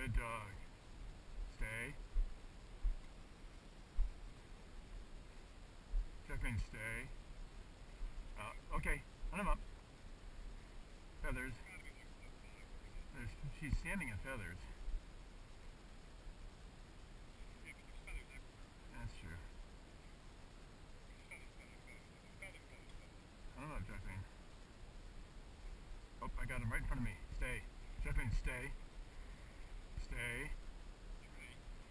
Good dog. Stay. Jacqueline, stay. Okay, hunt him up. Feathers. She's standing in feathers. That's true. I don't know, Jacqueline. Oh, I got him right in front of me. Stay. Jacqueline, stay. Stay.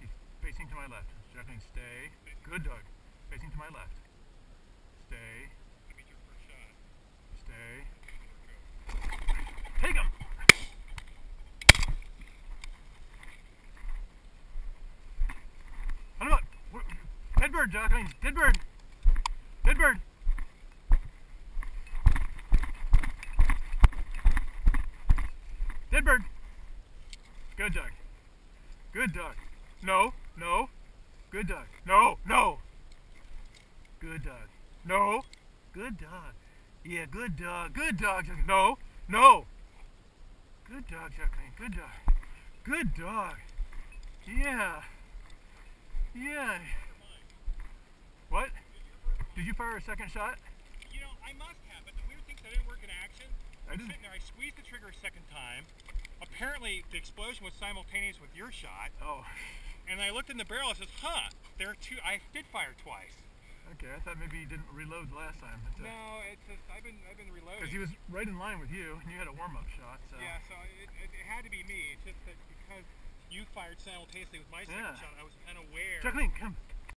He's facing to my left. Jacqueline, stay. Good dog. Facing to my left. Stay. Stay. Take him! Hunt him up! Dead bird, Jacqueline! Dead bird! Dead bird! Dead bird! Good dog. Good dog. No, no. Good dog. No, no. Good dog. No. Good dog. Yeah, good dog. Good dog. No, no. Good dog, Jacqueline. Good dog. Good dog. Yeah. Yeah. What? Did you fire a second shot? You know, I must have, but the weird thing is I didn't work in action. I didn't. Sitting there, I squeezed the trigger a second time. Apparently, the explosion was simultaneous with your shot. Oh. And I looked in the barrel and says, huh, there are two. I did fire twice. Okay, I thought maybe you didn't reload last time. No, it's just I've been reloading. Because he was right in line with you, and you had a warm-up shot. So. Yeah, so it had to be me. It's just that because you fired simultaneously with my second shot, I was unaware. Jacqueline, come.